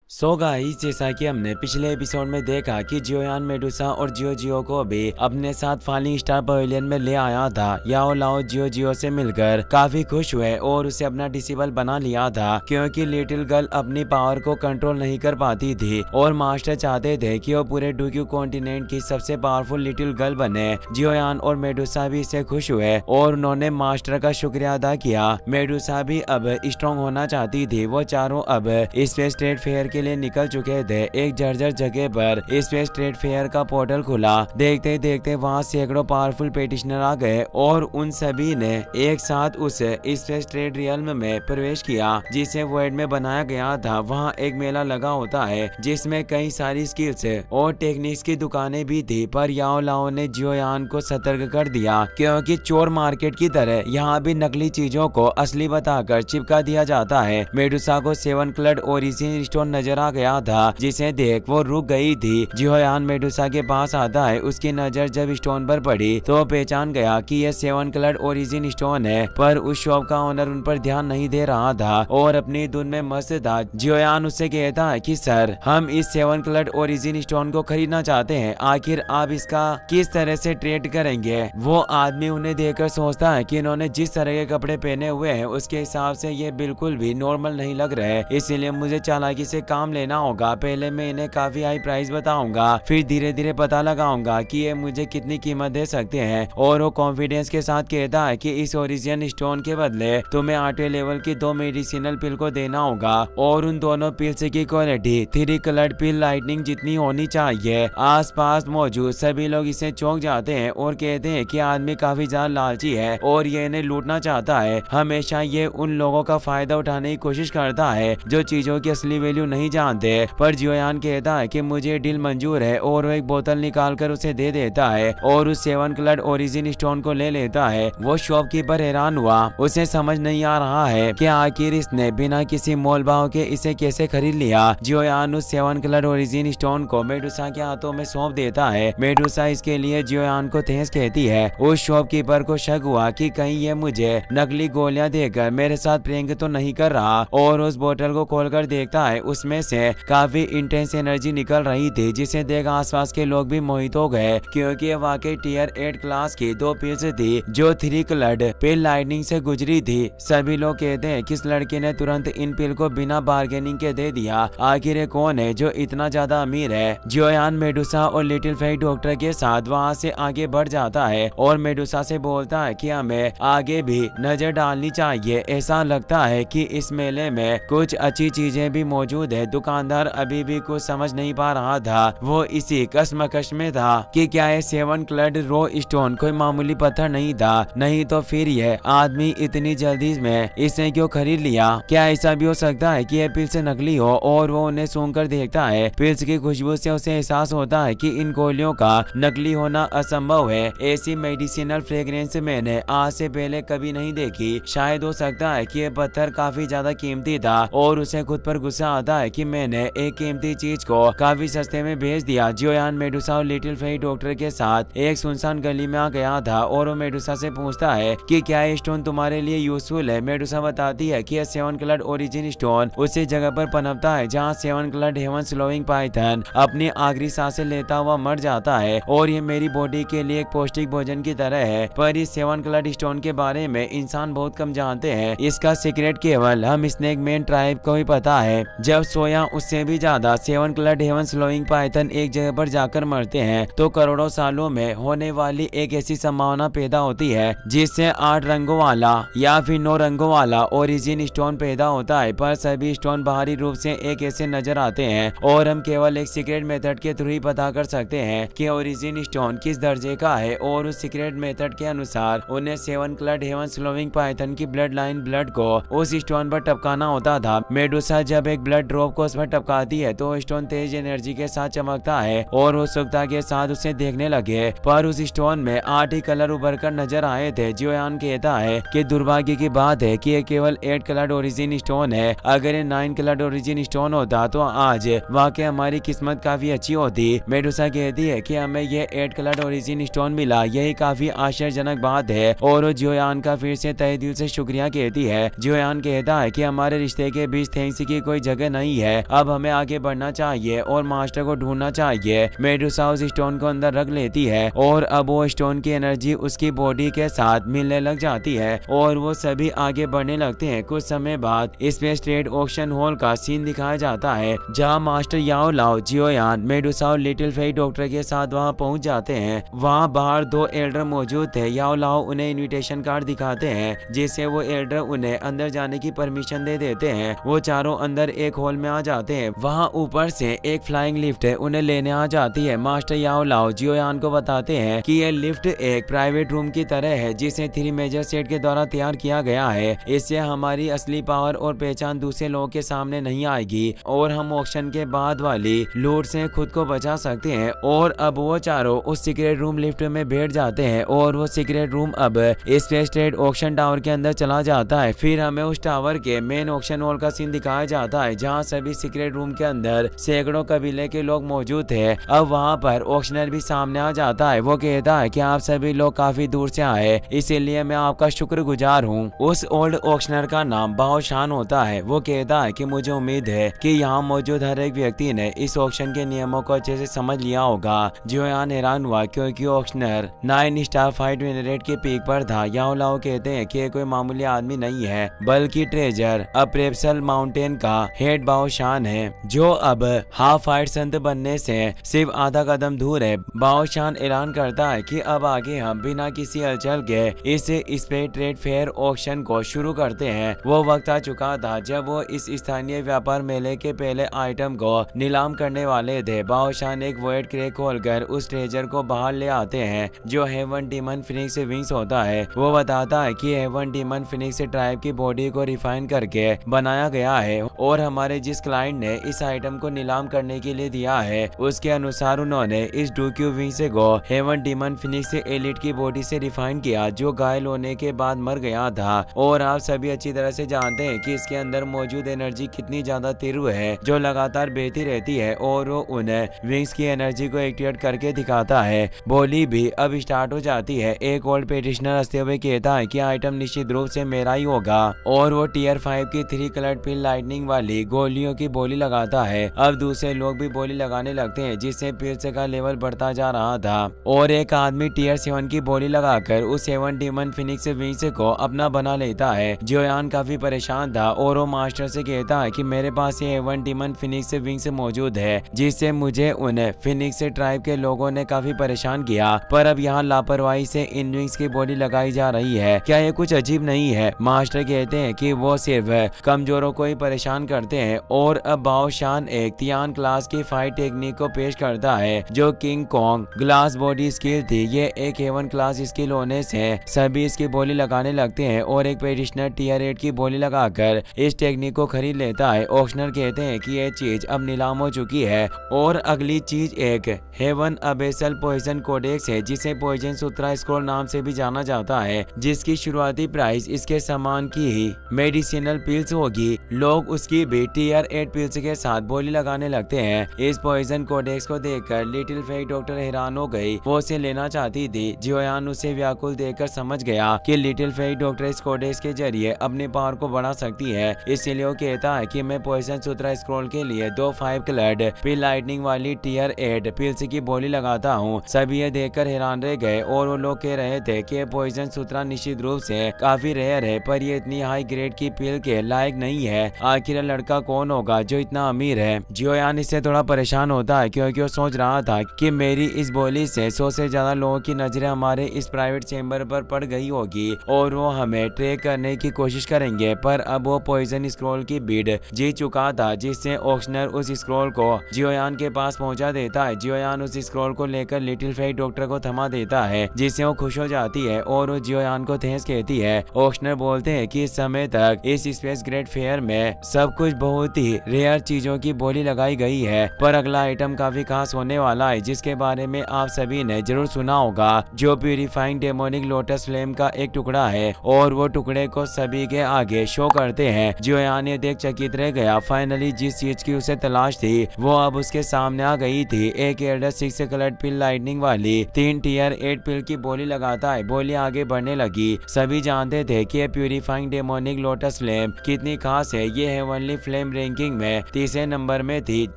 So guys, जैसा कि हमने पिछले एपिसोड में देखा कि जियोयान मेडुसा और जियो को भी अपने साथ फॉलिंग स्टार पवेलियन में ले आया था। याओ लाओ जियो से मिलकर काफी खुश हुए और उसे अपना डिसेबल बना लिया था, क्योंकि लिटिल गर्ल अपनी पावर को कंट्रोल नहीं कर पाती थी और मास्टर चाहते थे कि वो पूरे डुक्यू कॉन्टिनेंट की सबसे पावरफुल लिटिल गर्ल बने। जियोयान और मेडुसा भी इससे खुश हुए और उन्होंने मास्टर का शुक्रिया अदा किया। मेडुसा भी अब स्ट्रॉन्ग होना चाहती थी। वो चारों अब स्पेस ट्रेड फेयर के लिए निकल चुके थे। एक जर्जर जगह पर स्पेस ट्रेड फेयर का पोर्टल खुला। देखते देखते वहां सैकड़ों पावरफुल पेटिशनर आ गए और उन सभी ने एक साथ उस स्पेस ट्रेड रियल्म में प्रवेश किया जिसे वर्ल्ड में बनाया गया था। वहां एक मेला लगा होता है जिसमें कई सारी स्किल्स और टेक्निक्स की दुकानें भी थी, पर याओ लाओ ने जियोयान को सतर्क कर दिया, क्योंकि चोर मार्केट की तरह यहाँ भी नकली चीजों को असली बताकर चिपका दिया जाता है। मेडुसा को 7 क्लड ओरिजिन स्टोन नजर आ गया था, जिसे देख वो रुक गई थी। जियोयान मेडुसा के पास आता है। उसकी नजर जब स्टोन पर पड़ी तो पहचान गया कि यह 7 क्लड ओरिजिन स्टोन है, पर उस शॉप का ओनर उन पर ध्यान नहीं दे रहा था और अपनी धुन में मस्त था। जियोयान उससे कहता है कि सर, हम इस 7 क्लड ओरिजिन स्टोन को खरीदना चाहते हैं, आखिर आप इसका किस तरह से ट्रेड करेंगे। वो आदमी उन्हें देखकर सोचता है कि इन्होंने जिस तरह के कपड़े पहने हुए हैं उसके हिसाब से ये बिल्कुल भी नॉर्मल नहीं लग रहे, इसलिए मुझे चालाकी से काम लेना होगा। पहले मैं इन्हें काफी हाई प्राइस बताऊंगा, फिर धीरे धीरे पता लगाऊंगा कि ये मुझे कितनी कीमत दे सकते हैं। और वो कॉन्फिडेंस के साथ कहता है कि इस ओरिजिन स्टोन के बदले तुम्हें 8वें लेवल की 2 मेडिसिनल पिल को देना होगा और उन दोनों पिल्स की क्वालिटी 3 कलर्ड पिल लाइटनिंग जितनी होनी चाहिए। आसपास मौजूद सभी लोग इसे चौंक जाते हैं और कहते हैं कि आदमी काफी ज्यादा लालची है और ये इन्हें लूटना चाहता है। हमेशा ये उन लोगों का फायदा उठाने की कोशिश करता है जो चीजों की असली वैल्यू नहीं जानते। पर जियोयान कहता है कि मुझे डील मंजूर है और वो एक बोतल निकालकर उसे दे देता है और उस 7 क्लड ओरिजिन स्टोन को ले लेता है। वो शॉपकीपर हैरान हुआ। उसे समझ नहीं आ रहा है कि आखिर इसने बिना किसी मोल भाव के इसे कैसे खरीद लिया। जियोयान उस 7 क्लड ओरिजिन स्टोन को मेडुसा के हाथों में सौंप देता है। मेडुसा इसके लिए जियोयान को थैंक्स कहती है। उस शॉपकीपर को शक हुआ कि कहीं ये मुझे नकली गोलियां देकर मेरे साथ प्रैंक तो नहीं कर रहा, और उस बोतल को खोलकर देखता है उसमें से काफी इंटेंस एनर्जी निकल रही थी, जिसे देख आसपास के लोग भी मोहित हो गए, क्योंकि ये वाकई टियर 8 क्लास की 2 पिल्स थी जो 3 क्लड पिल लाइटनिंग से गुजरी थी। सभी लोग कहते हैं कि इस लड़के ने तुरंत इन पिल को बिना बार्गेनिंग के दे दिया। आखिर ये कौन है जो इतना ज्यादा अमीर है। जियोयान मेडुसा और लिटिल फेक डॉक्टर के साथ वहाँ से आगे बढ़ जाता है और मेडुसा से बोलता है कि हमें आगे भी नजर डालनी चाहिए। ऐसा लगता है कि इस मेले में कुछ अच्छी चीजें भी मौजूद है। दुकानदार अभी भी कुछ समझ नहीं पा रहा था। वो इसी कश्मकश में था कि क्या ये 7 क्लड रो स्टोन कोई मामूली पत्थर नहीं था, नहीं तो फिर ये आदमी इतनी जल्दी में इसने क्यों खरीद लिया। क्या ऐसा भी हो सकता है कि ये पिल्स नकली हो। और वो उन्हें सूंघकर देखता है। पिल्स की खुशबू से उसे एहसास होता है कि इन गोलियों का नकली होना असंभव है। ऐसी मेडिसिनल फ्रेग्रेंस मैंने आज से पहले कभी नहीं देखी। शायद हो सकता है कि ये पत्थर काफी ज्यादा कीमती था और उसे खुद पर गुस्सा आता है कि मैंने एक कीमती चीज को काफी सस्ते में बेच दिया। जियोयान मेडुसा और लिटिल फेक डॉक्टर के साथ एक सुनसान गली में आ गया था और वो मेडुसा से पूछता है कि क्या ये स्टोन तुम्हारे लिए यूजफुल है। मेडुसा बताती है कि यह 7 क्लड ओरिजिन स्टोन उसी जगह पर पनपता है जहाँ 7 क्लड हेवन स्लोइंग पाइथन अपनी आखिरी सांसें लेता हुआ मर जाता है, और ये मेरी बॉडी के लिए एक पौष्टिक भोजन की तरह है। पर इस 7 क्लड स्टोन के बारे में इंसान बहुत कम जानते हैं। इसका सीक्रेट केवल हम स्नेक मैन ट्राइब को ही पता है। जब सोया उससे भी ज्यादा 7 क्लड हेवन स्लोइंग पाइथन एक जगह पर जाकर मरते हैं तो करोड़ों सालों में होने वाली एक ऐसी संभावना पैदा होती है जिससे 8 रंगों वाला या फिर 9 रंगों वाला ओरिजिन स्टोन पैदा होता है। पर सभी स्टोन बाहरी रूप से एक ऐसे नजर आते हैं और हम केवल एक सीक्रेट मेथड के थ्रू ही पता कर सकते हैं कि ओरिजिन स्टोन किस दर्जे का है। और उस सीक्रेट मेथड के अनुसार उन्हें 7 क्लड हेवन स्लोइंग पाइथन की ब्लड लाइन ब्लड को उस स्टोन पर टपकाना होता था। मेडुसा जब एक ब्लड ड्रॉप को उस पर टपकाती है तो स्टोन तेज एनर्जी के साथ चमकता है और उत्सुकता के साथ उसे देखने लगे। पर उस स्टोन में 8 ही कलर उभर कर नजर आए थे। जियोयान कहता है कि दुर्भाग्य की बात है कि ये केवल 8 कलर ओरिजिन स्टोन है। अगर ये 9 कलर ओरिजिन स्टोन होता तो आज वाकई हमारी किस्मत काफी अच्छी होती। मेडुसा कहती है कि हमें ये 8 कलर ओरिजिन स्टोन मिला, यही काफी आश्चर्यजनक बात है। और वो जियोयान का फिर से तहे दिल से शुक्रिया कहती है। जियोयान कहता है कि हमारे रिश्ते के बीच थैंक्स की कोई जगह नहीं है, अब हमें आगे बढ़ना चाहिए और मास्टर को ढूंढना चाहिए। मेडुसा उस स्टोन को अंदर रख लेती है और अब वो स्टोन की एनर्जी उसकी बॉडी के साथ मिलने लग जाती है और वो सभी आगे बढ़ने लगते हैं। कुछ समय बाद स्पेस ट्रेड ऑक्शन हॉल का सीन दिखाया जाता है, जहाँ मास्टर याओ लाओ, जियोयान, मेडुसा और लिटिल फेई डॉक्टर के साथ वहाँ पहुँच जाते हैं। वहाँ बाहर दो एल्डर मौजूद थे। याओ लाओ उन्हें इनविटेशन कार्ड दिखाते हैं, जिससे वो एल्डर उन्हें अंदर जाने की परमिशन दे देते हैं। वो चारों अंदर एक हॉल में आ जाते हैं। वहाँ ऊपर से एक फ्लाइंग लिफ्ट उन्हें लेने आ जाती है। मास्टर याओ लाओ जियोयान को बताते हैं कि यह लिफ्ट एक प्राइवेट रूम की तरह है, जिसे 3 मेजर सेट के द्वारा तैयार किया गया है। इससे हमारी असली पावर और पहचान दूसरे लोगों के सामने नहीं आएगी और हम ऑक्शन के बाद वाली लूट से खुद को बचा सकते हैं। और अब वो चारों उस सीक्रेट रूम लिफ्ट में बैठ जाते हैं और वो सीक्रेट रूम अब स्पेस ट्रेड ऑक्शन टावर के अंदर चला जाता है। फिर हमें उस टावर के मेन ऑक्शन हॉल का सीन दिखाया जाता है, जहाँ सभी सीक्रेट रूम के अंदर सैकड़ों कबीले के लोग मौजूद थे। अब वहाँ पर ऑक्शनर भी सामने आ जाता है। वो कहता है कि आप सभी लोग काफी दूर से आए, इसीलिए मैं आपका शुक्रगुजार हूँ। उस ओल्ड ऑक्शनर का नाम बाओ शान होता है। वो कहता है कि मुझे उम्मीद है कि यहाँ मौजूद हर एक व्यक्ति ने इस ऑक्शन के नियमों को अच्छे से समझ लिया होगा। जियोयान हैरान हुआ क्योंकि auctioneer 9 star fight win rate के पीक पर था। याओ लाओ कहते हैं कि कोई मामूली आदमी नहीं है, बल्कि ट्रेजर अप्रेप्सल माउंटेन का हेड बाओ शान है, जो अब हाफ फाइट संत बनने से सिर्फ आधा कदम दूर है। बाओ शान ऐलान करता है कि अब आगे हम बिना किसी हलचल के इस स्पेस ट्रेड फेयर ऑक्शन को शुरू करते हैं। वो वक्त आ चुका था जब वो इस स्थानीय व्यापार मेले के पहले आइटम को नीलाम करने वाले थे। बाओ शान एक वॉइड क्रैक खोलकर उस ट्रेजर को बाहर ले आते हैं, जो हेवन डीमन फिनिक्स विंग्स होता है। वो बताता है कि हेवन डीमन फिनिक्स ट्राइब की बॉडी को रिफाइन करके बनाया गया है और हमारे जिस क्लाइंट ने इस आइटम को नीलाम करने के लिए दिया है, उसके अनुसार उन्होंने इस डूक्यू विंग्स को हेवन डीमन फिनिक्स एलिट की बॉडी से रिफाइन किया, जो घायल होने के बाद मर गया था। और आप सभी अच्छी तरह से जानते हैं कि इसके अंदर मौजूद एनर्जी कितनी ज्यादा तीव्र है, जो लगातार बहती रहती है और वो उन्हें विंग्स की एनर्जी को एक्टिवेट करके दिखाता है। बोली भी अब स्टार्ट हो जाती है। एक ओल्ड पेटिशनर हंसते हुए कहता है कि आइटम निश्चित रूप से मेरा ही होगा और वो टीयर 5 की 3 कलर्ड पिल लाइटनिंग वाली गोलियों की बोली लगाता है। अब दूसरे लोग भी बोली लगाने लगते हैं, जिससे पिल्स का लेवल बढ़ता जा रहा था और एक आदमी टीयर 7 की बोली लगाकर उस 7 डीमन फिनिक्स विंग्स को अपना बना लेता है। जियोयान काफी परेशान था और वो मास्टर से कहता है कि मेरे पास ये 7 डीमन फिनिक्स विंग्स मौजूद है, जिससे मुझे उन फिनिक्स ट्राइब के लोगों ने काफी परेशान किया, पर अब यहाँ लापरवाही से इन विंग्स की बोली लगाई जा रही है। क्या ये कुछ अजीब नहीं है? मास्टर कहते हैं कि वो सिर्फ कमजोरों को ही परेशान करते हैं। और अब बाओ शान एक तियान क्लास की फाइट टेक्निक को पेश करता है, जो king Kong glass body skill थी। ये एक हेवन क्लास स्किल होने से सभी इसकी बोली लगाने लगते हैं और एक पेटिशनर टीयर 8 की बोली लगाकर इस टेक्निक को खरीद लेता है। ऑक्शनर कहते हैं कि ये चीज अब नीलाम हो चुकी है और अगली चीज एक हेवन अबेसल पॉइजन कोडेक्स है, जिसे पॉइजन सूत्रा स्क्रॉल नाम से भी जाना जाता है, जिसकी शुरुआती प्राइस इसके सामान की ही मेडिसिनल पिल्स होगी। लोग उसकी भी टीयर 8 पिल्स के साथ बोली लगाने लगते हैं। इस पॉइजन कोडेक्स को देखकर लिटिल फेई डॉक्टर हैरान हो गई। वो उसे लेना चाहती थी। जियोयान उसे व्याकुल देखकर समझ गया कि लिटिल फेई डॉक्टर इस कोडेक्स के जरिए अपने पावर को बढ़ा सकती है, इसीलिए वो कहता है कि मैं पॉइजन सूत्रा स्क्रॉल के लिए 2 5 कलर्ड पिल लाइटनिंग वाली टीयर 8 पिल्स की बोली लगाता हूँ। सभी ये देखकर हैरान रह गए और वो लोग कह रहे थे कि पॉइजन सूत्रा निश्चित रूप से काफी रेयर है, पर ये इतनी हाई ग्रेड की पिल के लायक नहीं है। आखिर लड़का कौन होगा जो इतना अमीर है? जियोयान इससे थोड़ा परेशान होता है क्योंकि वो सोच रहा था कि मेरी इस बोली से 100 से ज्यादा लोगों की नजरें हमारे इस प्राइवेट चेंबर पर पड़ गई होगी और वो हमें ट्रैक करने की कोशिश करेंगे। पर अब वो पॉइजन स्क्रॉल की बिड जीत चुका था, जिससे ऑक्शनर उस स्क्रॉल को जियोयान के पास पहुंचा देता है। जियोयान उस स्क्रॉल को लेकर लिटिल फेई डॉक्टर को थमा देता है, जिससे वो खुश हो जाती है और वो जियोयान को थैंक्स कहती है। ऑक्शनर बोलते हैं कि इस समय तक इस स्पेस ग्रेड फेयर में सब कुछ बहुत ही रेयर चीजों की बोली लगाई गई है, पर अगला आइटम काफी खास होने वाला है, जिसके बारे में आप सभी ने जरूर सुना होगा, जो प्यूरिफाइंग डेमोनिक लोटस फ्लेम का एक टुकड़ा है और वो टुकड़े को सभी के आगे शो करते हैं। जियोयान ये देख चकित रह गया। फाइनली जिस चीज की उसे तलाश थी वो अब उसके सामने आ गई थी। एक एल्डर 6 कलर्ड पिल लाइटनिंग वाली 3 टीयर 8 पिल की बोली लगाता है। बोली आगे बढ़ने लगी। सभी जानते थे कि प्यूरिफाइंग डेमोनिक लोटस फ्लेम कितनी खास है। ये हेवनली फ्लेम रैंकिंग में तीसरे नंबर में थी,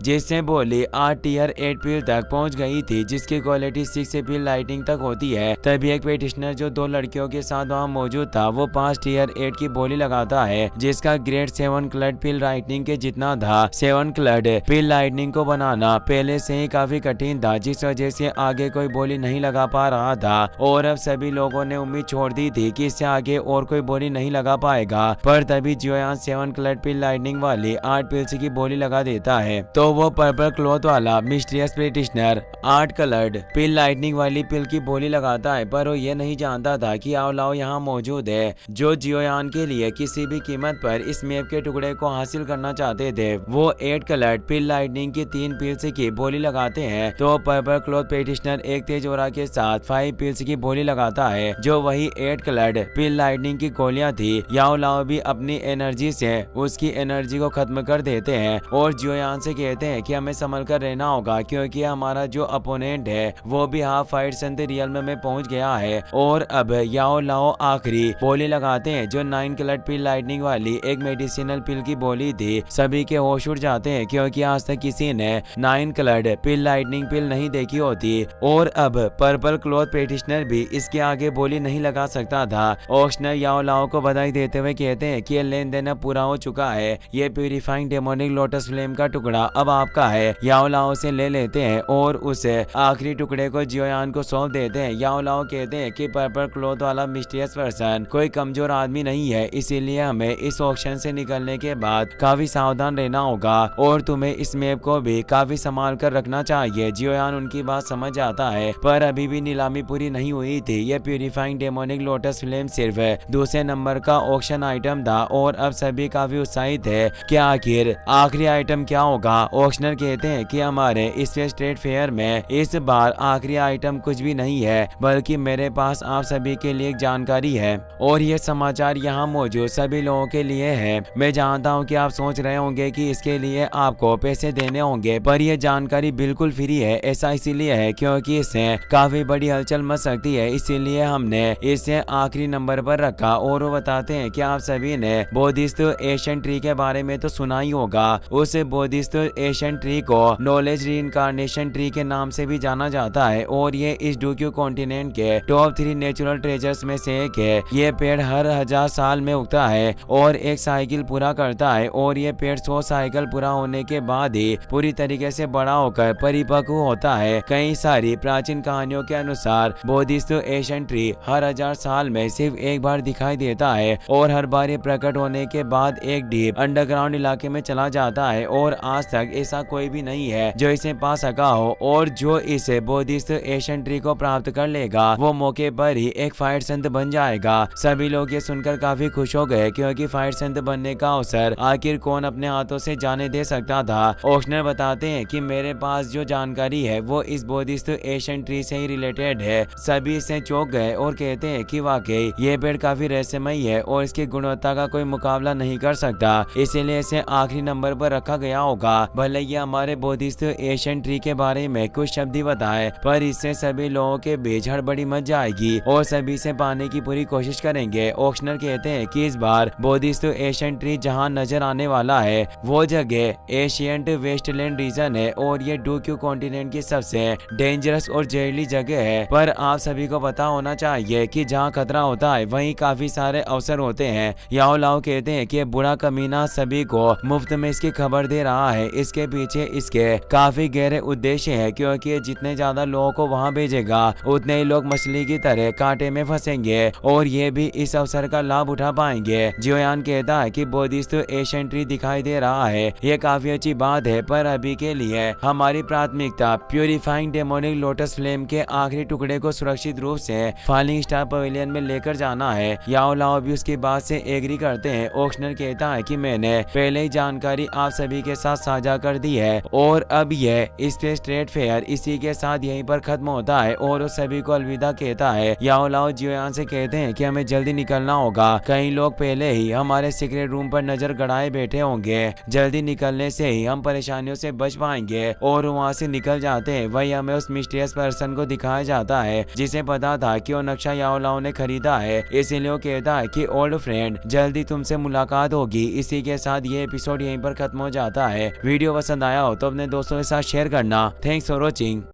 जिससे बोली 8 टियर 8 पील तक पहुंच गई थी, जिसकी क्वालिटी 6 पील लाइटिंग तक होती है। तभी एक पेटिशनर जो 2 लड़कियों के साथ वहाँ मौजूद था वो 5 टियर 8 की बोली लगाता है, जिसका ग्रेड 7 क्लड पील लाइटनिंग के जितना था। 7 क्लड पील लाइटनिंग को बनाना पहले से ही काफी कठिन था, जिस वजह से आगे कोई बोली नहीं लगा पा रहा था और अब सभी लोगों ने उम्मीद छोड़ दी थी कि इससे आगे और कोई बोली नहीं लगा पाएगा। पर तभी जियोयान 7 क्लड पील लाइटनिंग वाली 8 पील्स की बोली लगा देता है, तो वो पर्पल क्लॉथ वाला मिस्टीरियस पेटिशनर 8 क्लड पील लाइटनिंग वाली पील की बोली लगाता है। पर वो ये नहीं जानता था कि आओलाओ यहाँ मौजूद है, जो जियोयान के लिए किसी भी कीमत पर इस मैप के टुकड़े को हासिल करना चाहते थे। वो 8 क्लड पील लाइटनिंग की 3 पील्स की बोली लगाते हैं, तो पर्पल क्लॉथ पेटिशनर एक तेज ओरा के साथ 5 पील्स की बोली लगाता है, जो वही 8 क्लड पील लाइटनिंग की गोलियां थी। याओलाओ भी अपनी एनर्जी से उसकी एनर्जी को खत्म कर देते हैं और जियोयान से कहते हैं कि हमें संभल कर रहना होगा, क्योंकि हमारा जो अपोनेंट है वो भी हाफ फाइट संत रियल में पहुंच गया है। और अब याओलाओ आखिरी बोली लगाते हैं, जो 9 क्लड पील लाइटनिंग वाली एक मेडिसिनल पिल की बोली थी। सभी के होश उड़ जाते हैं, क्योंकि आज तक किसी ने 9 क्लड पील लाइटनिंग पिल नहीं देखी होती और अब पर्पल क्लॉथ पेटिशनर भी इसके आगे बोली नहीं लगा सकता था। ऑक्शनर याओलाओ को बधाई देते हुए कहते हैं कि लेन देन अब पूरा हो चुका है, ये प्यूरिफाइंग डेमोनिक लोटस फ्लेम का टुकड़ा अब आपका है। याओलाओ से ले लेते हैं और उसे आखिरी टुकड़े को जियोयान को सौंप देते हैं। याओलाओ कहते हैं कि पर्पल क्लॉथ वाला मिस्टीरियस पर्सन कोई कमजोर आदमी नहीं है, इसीलिए हमें इस ऑक्शन से निकलने के बाद काफी सावधान रहना होगा और तुम्हें इस मैप को भी काफी संभाल कर रखना चाहिए। जियोयान उनकी बात समझ आता है, पर अभी भी नीलामी पूरी नहीं हुई थी। ये प्यूरिफाइंग डेमोनिक लोटस फ्लेम सिर्फ दूसरे नंबर का ऑक्शन आइटम था और अब सभी काफी उत्साहित है कि आखिर आखिरी आइटम क्या होगा। ऑक्शनर कहते हैं कि हमारे इस स्ट्रेट फेयर में इस बार आखिरी आइटम कुछ भी नहीं है, बल्कि मेरे पास आप सभी के लिए एक जानकारी है और ये समाचार यहाँ मौजूद सभी लोगों के लिए है। मैं जानता हूँ कि आप सोच रहे होंगे कि इसके लिए आपको पैसे देने होंगे, पर यह जानकारी बिल्कुल फ्री है। ऐसा इसीलिए है क्योंकि इससे काफी बड़ी हलचल मच सकती है, इसीलिए हमने इसे आखिरी नंबर पर रखा। और वो बताते हैं कि आप सभी ने बोधिस्थ एशियन ट्री के बारे में तो सुना ही होगा। उस बोधिस्थ एशियन ट्री को नॉलेज रीइंकार्नेशन ट्री के नाम से भी जाना जाता है और ये इस डूक्यू कॉन्टिनेंट के टॉप 3 नेचुरल ट्रेजर्स में से एक है। ये पेड़ हर 1000 साल में उगता है और एक साइकिल पूरा करता है और ये पेड़ 100 साइकिल पूरा होने के बाद ही पूरी तरीके से बड़ा होकर परिपक्व होता है। कई सारी प्राचीन कहानियों के अनुसार बोधिस्थ एशियन ट्री हर 1000 साल में सिर्फ एक बार दिखाई देता है और हर बार ये प्रकट होने के बाद एक डीप अंडरग्राउंड इलाके में चला जाता है और आज तक ऐसा कोई भी नहीं है जो इसे पा सका हो। और जो इसे बोधिस्थ एशियन ट्री को प्राप्त कर लेगा वो मौके पर ही एक फाइट संत बन जाएगा। सभी लोग ये सुनकर काफी खुश हो गए, क्योंकि फाइट संत बनने का अवसर आखिर कौन अपने हाथों से जाने दे सकता था। ऑक्शनर बताते हैं कि मेरे पास जो जानकारी है वो इस बोधिस्थ एशियन ट्री से ही रिलेटेड है। सभी इससे चौंक गए और कहते हैं कि वाकई ये पेड़ काफी रहस्यमयी है और इसकी गुणवत्ता का कोई मुकाबला नहीं कर सकता, इसीलिए इसे आखिरी नंबर पर रखा गया होगा। भले ये हमारे बोधिस्थ एशियन ट्री के बारे में कुछ शब्द ही बताए, पर इससे सभी लोगों के बीच हड़बड़ी मच जाएगी और सभी से पाने की पूरी कोशिश करेंगे। ऑक्शनर कहते हैं कि इस बार बोधिस्थ एशियन ट्री जहां नजर आने वाला है वो जगह एशियंट वेस्टलैंड रीजन है और ये डूक्यू कॉन्टिनेंट की सबसे डेंजरस और जहरीली जगह है। पर आप सभी को पता होना चाहिए कि जहाँ खतरा होता है वहीं काफी सारे अवसर होते हैं। याओलाओ कहते हैं कि बुरा कमीना सभी को मुफ्त में इसकी खबर दे रहा है। इसके पीछे इसके काफी गहरे उद्देश्य है, क्योंकि जितने ज्यादा लोगों को वहां भेजेगा उतने ही लोग मछली की तरह कांटे में फंसेंगे और ये भी इस अवसर का लाभ उठा पाएंगे। जियोयान कहता है कि बोधिस्थ एशियन ट्री दिखाई दे रहा है, ये काफी अच्छी बात है, पर अभी के लिए हमारी प्राथमिकता प्यूरिफाइंग डेमोनिक लोटस फ्लेम के आखिरी टुकड़े को सुरक्षित रूप से फॉलिंग स्टार पवेलियन में लेकर जाना है। याओलाओ भी उसकी बात से एग्री करते हैं। ऑक्शनर कहता है कि मैंने पहले ही जानकारी आप सभी के साथ साझा कर दी है और अब यह स्पेस ट्रेड फेयर फेयर इसी के साथ यहीं पर खत्म होता है और उस सभी को अलविदा कहता है। याओ लाओ जियोयान से कहते हैं कि हमें जल्दी निकलना होगा, कई लोग पहले ही हमारे सीक्रेट रूम पर नजर गड़ाए बैठे होंगे, जल्दी निकलने से ही हम परेशानियों से बच पाएंगे। और वहाँ से निकल जाते हैं। वही हमें उस मिस्टीरियस पर्सन को दिखाया जाता है जिसे पता था कि वो नक्शा याओ लाओ ने खरीदा है, इसीलिए वो कहता है कि ओल्ड फ्रेंड जल्दी तुमसे मुलाकात होगी। इसी के साथ ये एपिसोड यहीं पर खत्म हो जाता है। वीडियो पसंद आया हो तो अपने दोस्तों के साथ शेयर करना। Thanks for watching.